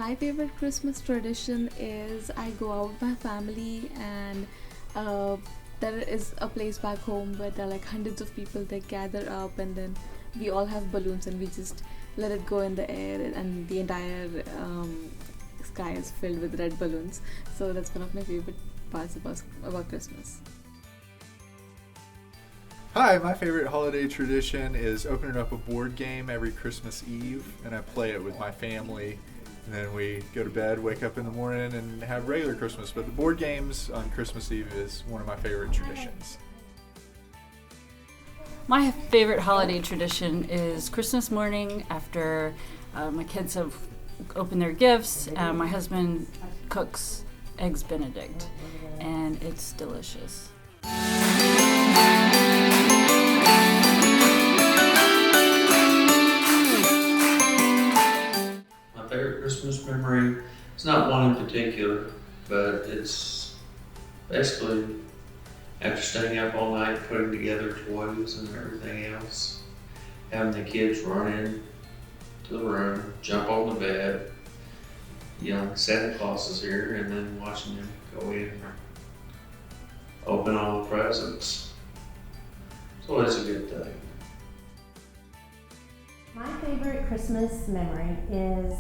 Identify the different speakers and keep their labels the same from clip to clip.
Speaker 1: My favorite Christmas tradition is I go out with my family, and uh, there is a place back home where there are like hundreds of people. They gather up, and then we all have balloons and we just let it go in the air, and the entire sky is filled with red balloons. So that's one of my favorite parts about Christmas.
Speaker 2: Hi, my favorite holiday tradition is opening up a board game every Christmas Eve, and I play it with my family. And then we go to bed, wake up in the morning, and have regular Christmas. But the board games on Christmas Eve is one of my favorite traditions.
Speaker 3: My favorite holiday tradition is Christmas morning after my kids have opened their gifts. My husband cooks Eggs Benedict, and it's delicious.
Speaker 4: My favorite Christmas memory, it's not one in particular, but it's basically after staying up all night putting together toys and everything else, having the kids run in to the room, jump on the bed, yelling Santa Claus is here, and then watching them go in and open all the presents. It's always a good thing.
Speaker 5: My favorite Christmas memory is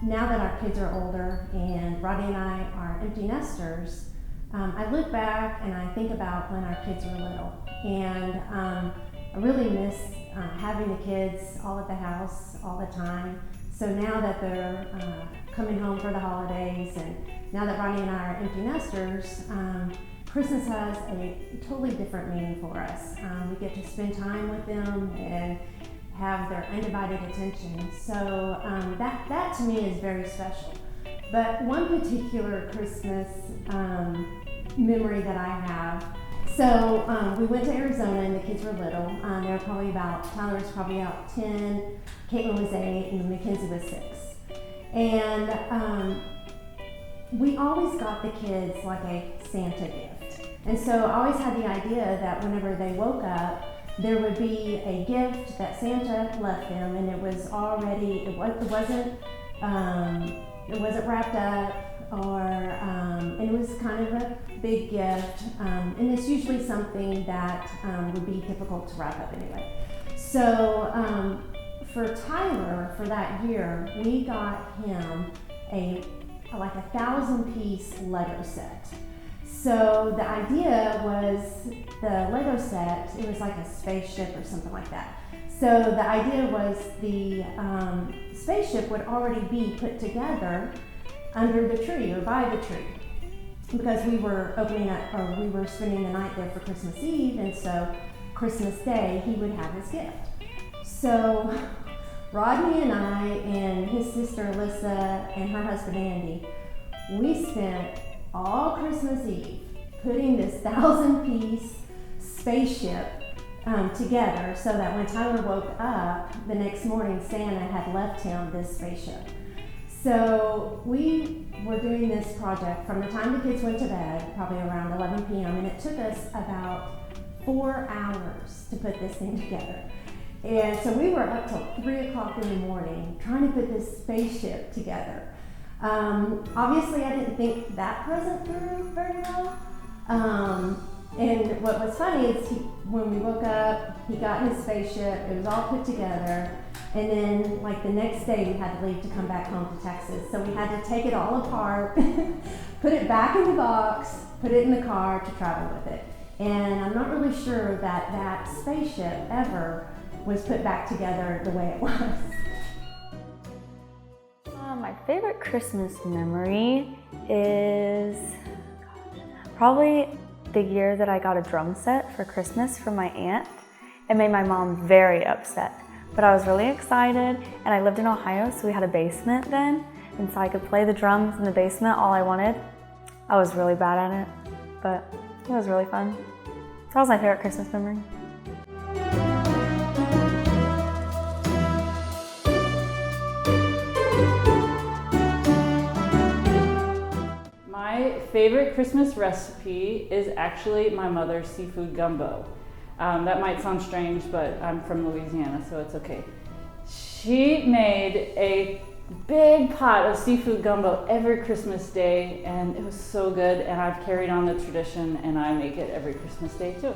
Speaker 5: now that our kids are older and Rodney and I are empty nesters, I look back and I think about when our kids were little, and I really miss having the kids all at the house all the time. So now that they're coming home for the holidays, and now that Rodney and I are empty nesters, Christmas has a totally different meaning for us. We get to spend time with them and have their undivided attention. So that to me is very special. But one particular Christmas memory that I have, so we went to Arizona and the kids were little. They were probably Tyler was probably about 10, Caitlin was 8, and Mackenzie was 6. And we always got the kids like a Santa gift. And so I always had the idea that whenever they woke up, there would be a gift that Santa left them, and it was already, it wasn't wrapped up, or and it was kind of a big gift, and it's usually something that would be difficult to wrap up anyway. So for Tyler, for that year, we got him like a 1,000-piece Lego set. So the idea was the Lego set, it was like a spaceship or something like that. So the idea was the spaceship would already be put together under the tree or by the tree, because we were we were spending the night there for Christmas Eve, and so Christmas Day he would have his gift. So Rodney and I and his sister Alyssa and her husband Andy, we spent all Christmas Eve putting this 1,000-piece spaceship together, so that when Tyler woke up the next morning, Santa had left him this spaceship. So we were doing this project from the time the kids went to bed, probably around 11 p.m., and it took us about 4 hours to put this thing together. And so we were up till 3 o'clock in the morning trying to put this spaceship together. Obviously I didn't think that present through very well. And what was funny is when we woke up, he got his spaceship, it was all put together, and then like the next day we had to leave to come back home to Texas. So we had to take it all apart, put it back in the box, put it in the car to travel with it. And I'm not really sure that that spaceship ever was put back together the way it was.
Speaker 6: My favorite Christmas memory is probably the year that I got a drum set for Christmas from my aunt. It made my mom very upset, but I was really excited, and I lived in Ohio, so we had a basement then, and so I could play the drums in the basement all I wanted. I was really bad at it, but it was really fun. So that was my favorite Christmas memory.
Speaker 3: My favorite Christmas recipe is actually my mother's seafood gumbo. That might sound strange, but I'm from Louisiana, so it's okay. She made a big pot of seafood gumbo every Christmas day, and it was so good, and I've carried on the tradition, and I make it every Christmas day too.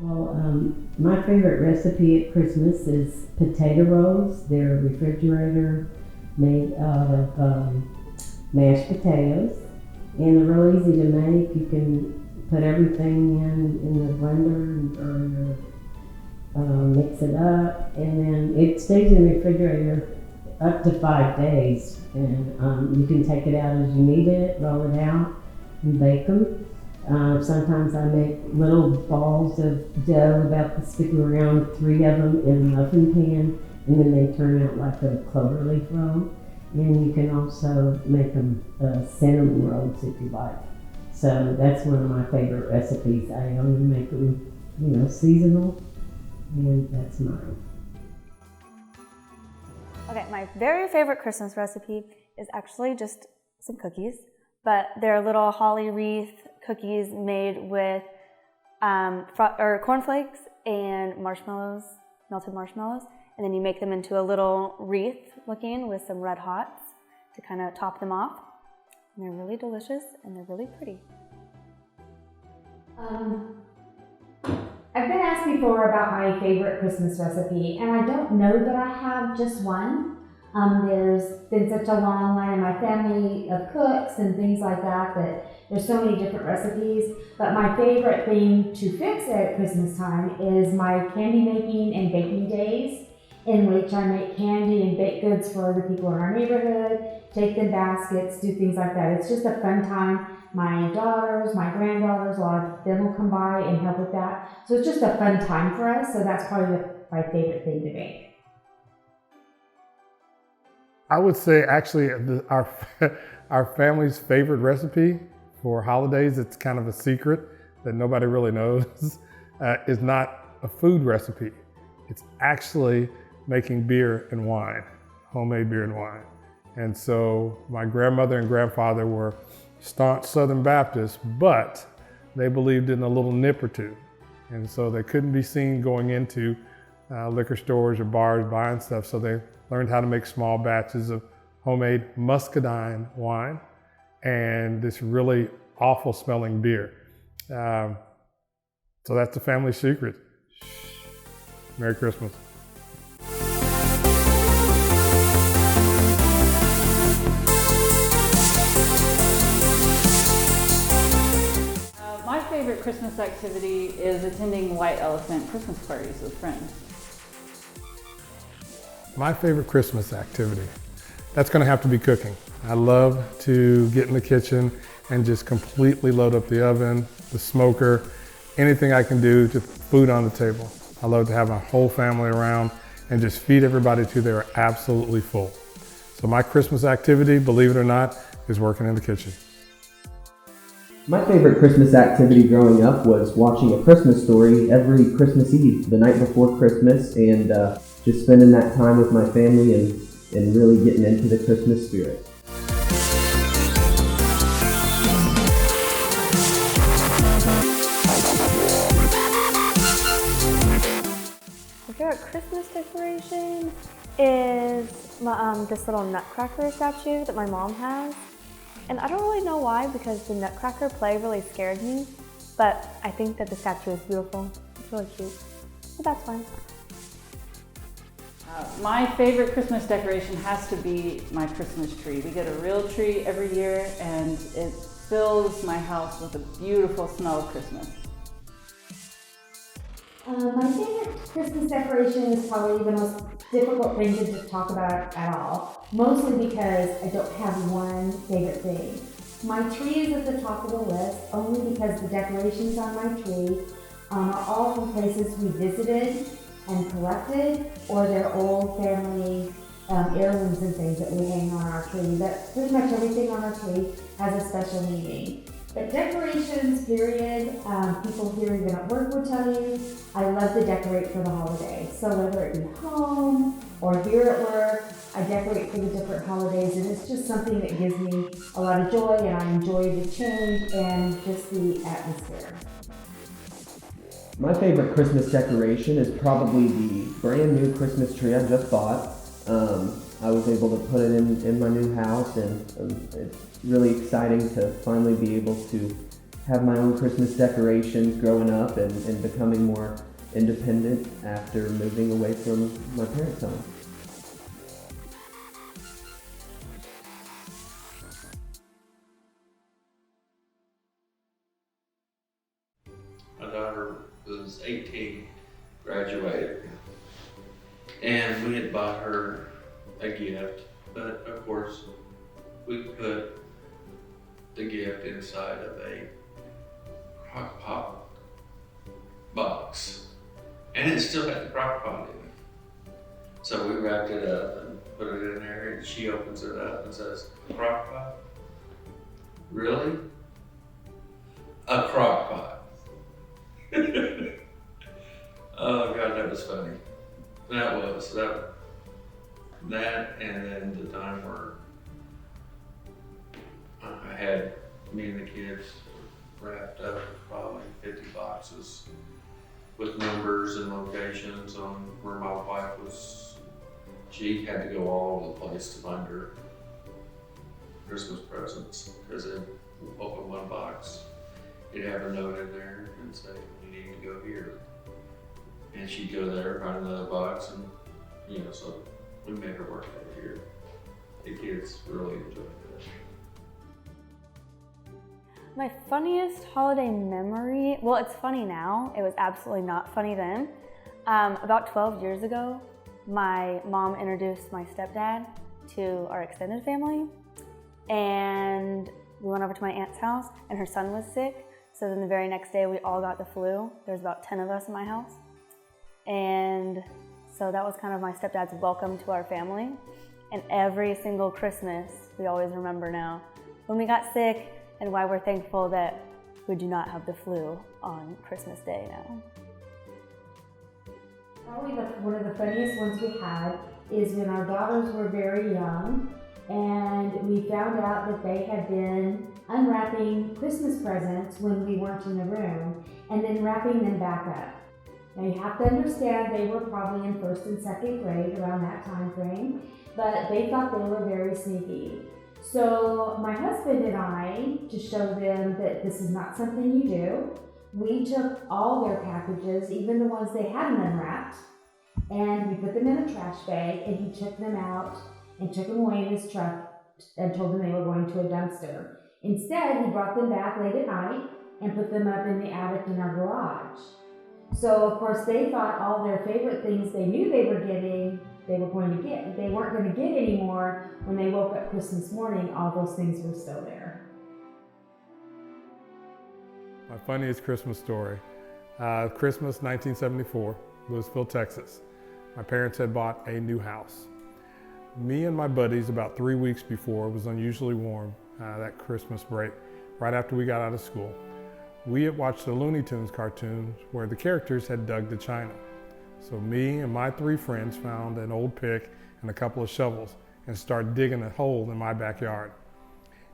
Speaker 7: Well, my favorite recipe at Christmas is potato rolls. They're refrigerator made out of mashed potatoes, and they're real easy to make. You can put everything in the blender or mix it up, and then it stays in the refrigerator up to 5 days, and you can take it out as you need it, roll it out, and bake them. Sometimes I make little balls of dough about this big around, 3 of them in a muffin pan, and then they turn out like a cloverleaf roll. And you can also make them cinnamon rolls if you like. So that's one of my favorite recipes. I only make them, seasonal, and that's mine.
Speaker 6: Okay, my very favorite Christmas recipe is actually just some cookies, but they're little holly wreath cookies made with cornflakes and marshmallows, melted marshmallows, and then you make them into a little wreath looking with some red hots to kind of top them off. And they're really delicious and they're really pretty.
Speaker 5: I've been asked before about my favorite Christmas recipe, and I don't know that I have just one. There's been such a long line in my family of cooks and things like that there's so many different recipes. But my favorite thing to fix at Christmas time is my candy making and baking days, in which I make candy and baked goods for the people in our neighborhood, take them baskets, do things like that. It's just a fun time. My daughters, my granddaughters, a lot of them will come by and help with that. So it's just a fun time for us. So that's probably my favorite thing to make.
Speaker 8: I would say actually our family's favorite recipe for holidays, it's kind of a secret that nobody really knows, is not a food recipe. It's actually making beer and wine, homemade beer and wine. And so my grandmother and grandfather were staunch Southern Baptists, but they believed in a little nip or two. And so they couldn't be seen going into liquor stores or bars buying stuff. So they learned how to make small batches of homemade muscadine wine and this really awful smelling beer. So that's the family secret. Merry Christmas.
Speaker 3: My favorite Christmas activity is attending White Elephant Christmas parties with friends.
Speaker 8: My favorite Christmas activity, that's going to have to be cooking. I love to get in the kitchen and just completely load up the oven, the smoker, anything I can do to put food on the table. I love to have my whole family around and just feed everybody till they're absolutely full. So my Christmas activity, believe it or not, is working in the kitchen.
Speaker 9: My favorite Christmas activity growing up was watching A Christmas Story every Christmas Eve, the night before Christmas, and just spending that time with my family and really getting into the Christmas spirit.
Speaker 6: My favorite Christmas decoration is this little nutcracker statue that my mom has. And I don't really know why, because the nutcracker play really scared me, but I think that the statue is beautiful. It's really cute. So that's fine.
Speaker 3: My favorite Christmas decoration has to be my Christmas tree. We get a real tree every year and it fills my house with a beautiful smell of Christmas.
Speaker 5: My favorite Christmas decoration is probably the most difficult thing to just talk about at all, mostly because I don't have one favorite thing. My tree is at the top of the list only because the decorations on my tree are all from places we visited and collected, or they're old family heirlooms and things that we hang on our tree. But pretty much everything on our tree has a special meaning. But decorations, period, people here even at work will tell you, I love to decorate for the holidays. So whether it be home or here at work, I decorate for the different holidays, and it's just something that gives me a lot of joy, and I enjoy the change and just the atmosphere.
Speaker 9: My favorite Christmas decoration is probably the brand new Christmas tree I just bought. I was able to put it in my new house, and it's really exciting to finally be able to have my own Christmas decorations growing up and becoming more independent after moving away from my parents' home.
Speaker 4: My daughter was 18, graduated, and we had bought her a gift, but of course we put the gift inside of a crock pot box, and it still had the crock pot in it. So we wrapped it up and put it in there, and she opens it up and says, "Crock pot? Really? A crock pot?" Oh God, that was funny. That, and then the time where I had me and the kids wrapped up probably 50 boxes with numbers and locations on where my wife was. She had to go all over the place to find her Christmas presents, because it opened one box, it'd have a note in there and say, "You need to go here." And she'd go there, find another box, and so we made her work that year. The kids really enjoyed it.
Speaker 6: My funniest holiday memory, well, it's funny now. It was absolutely not funny then. About 12 years ago, my mom introduced my stepdad to our extended family, and we went over to my aunt's house, and her son was sick. So then the very next day, we all got the flu. There's about 10 of us in my house. And so that was kind of my stepdad's welcome to our family. And every single Christmas, we always remember now when we got sick and why we're thankful that we do not have the flu on Christmas Day now.
Speaker 5: Probably one of the funniest ones we had is when our daughters were very young, and we found out that they had been unwrapping Christmas presents when we weren't in the room and then wrapping them back up. Now you have to understand they were probably in 1st and 2nd grade around that time frame, but they thought they were very sneaky. So my husband and I, to show them that this is not something you do, we took all their packages, even the ones they hadn't unwrapped, and we put them in a trash bag, and he took them out and took them away in his truck and told them they were going to a dumpster. Instead, he brought them back late at night and put them up in the attic in our garage. So of course they thought all their favorite things they knew they were getting, they weren't going to get anymore. When they woke up Christmas morning, all those things were still there.
Speaker 8: My funniest Christmas story. Christmas 1974, Louisville, Texas. My parents had bought a new house. Me and my buddies, about 3 weeks before, it was unusually warm that Christmas break, right after we got out of school. We had watched the Looney Tunes cartoons where the characters had dug the china. So me and my 3 friends found an old pick and a couple of shovels and started digging a hole in my backyard.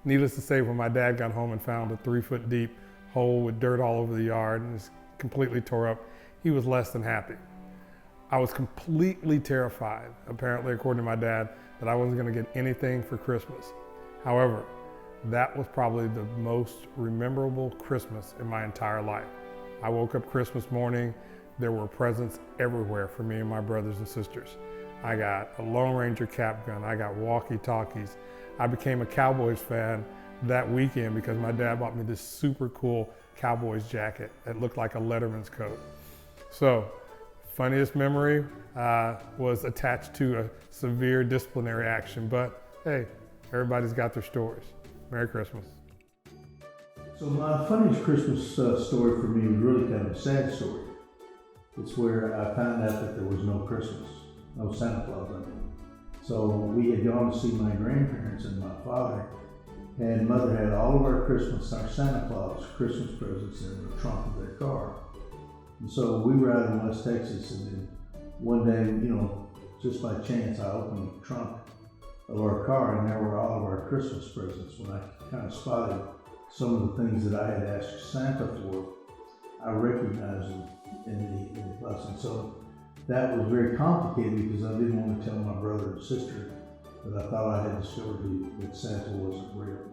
Speaker 8: Needless to say, when my dad got home and found a 3-foot deep hole with dirt all over the yard and it's completely tore up, he was less than happy. I was completely terrified, apparently according to my dad, that I wasn't going to get anything for Christmas. However, that was probably the most memorable Christmas in my entire life. I woke up Christmas morning, there were presents everywhere for me and my brothers and sisters. I got a Lone Ranger cap gun, I got walkie-talkies. I became a Cowboys fan that weekend because my dad bought me this super cool Cowboys jacket that looked like a Letterman's coat. So, funniest memory was attached to a severe disciplinary action, but hey, everybody's got their stories. Merry Christmas.
Speaker 10: So my funniest Christmas story for me was really kind of a sad story. It's where I found out that there was no Christmas, no Santa Claus, I mean. So we had gone to see my grandparents, and my father and mother had all of our Santa Claus Christmas presents in the trunk of their car. And so we were out in West Texas, and then one day, just by chance, I opened the trunk of our car, and there were all of our Christmas presents. When I kind of spotted some of the things that I had asked Santa for, I recognized them in the blessing. So that was very complicated because I didn't want to tell my brother and sister that I thought I had discovered that Santa wasn't real.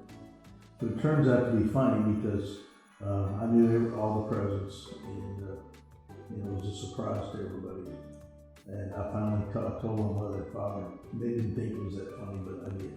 Speaker 10: But it turns out to be funny because I knew all the presents, and it was a surprise to everybody. And I finally told my mother and father. They didn't think it was that funny, but I did.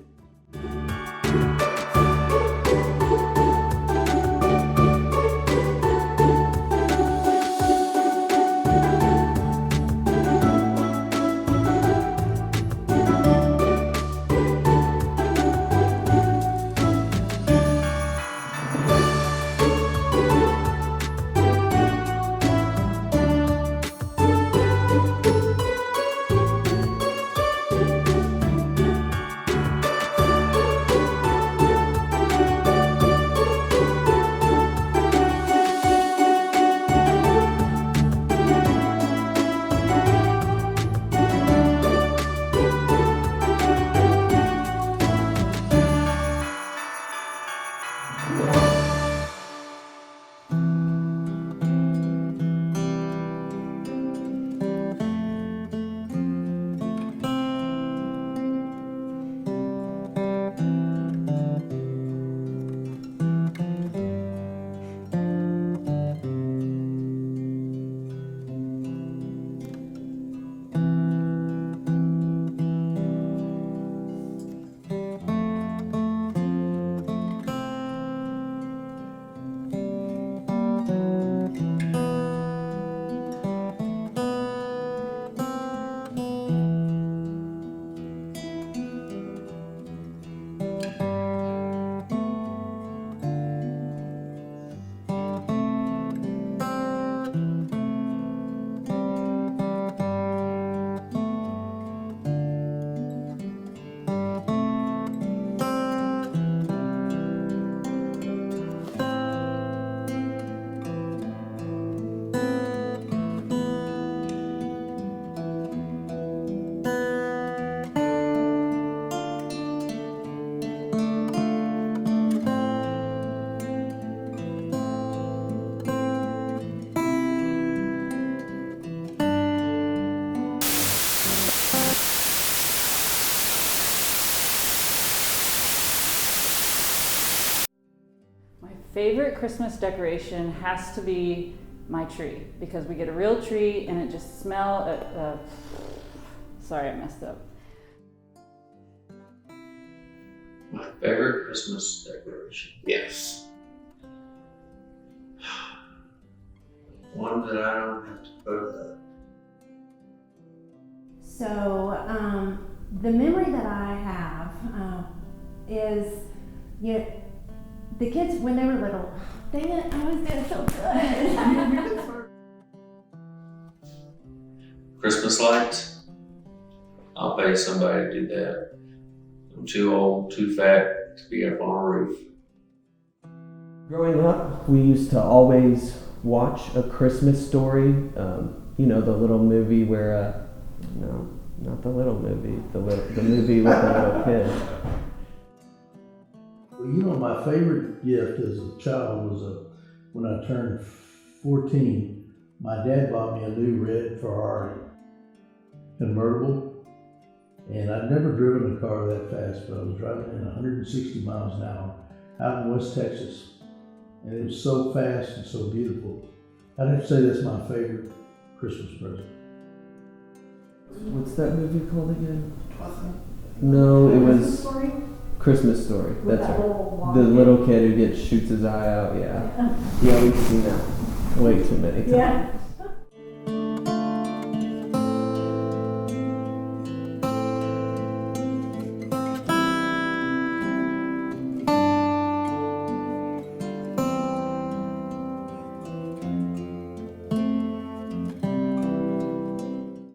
Speaker 3: Favorite Christmas decoration has to be my tree, because we get a real tree and it just smells. Sorry, I messed up.
Speaker 4: My favorite Christmas decoration? Yes. One that I don't have to put up.
Speaker 5: So, the memory that I have is, the kids, when they were little, dang it, I was doing so good.
Speaker 4: Christmas lights? I'll pay somebody to do that. I'm too old, too fat to be up on a roof.
Speaker 9: Growing up, we used to always watch A Christmas Story. The little movie where, no, not the little movie, the movie with the little kid.
Speaker 10: Well, my favorite gift as a child was when I turned 14, my dad bought me a new red Ferrari convertible. And I'd never driven a car that fast, but I was driving at 160 miles an hour out in West Texas. And it was so fast and so beautiful. I'd have to say that's my favorite Christmas present.
Speaker 9: What's that movie called again? No, it was Christmas Story. That's right. The little kid who shoots his eye out. Yeah, we've seen that way too many times.
Speaker 5: Yeah.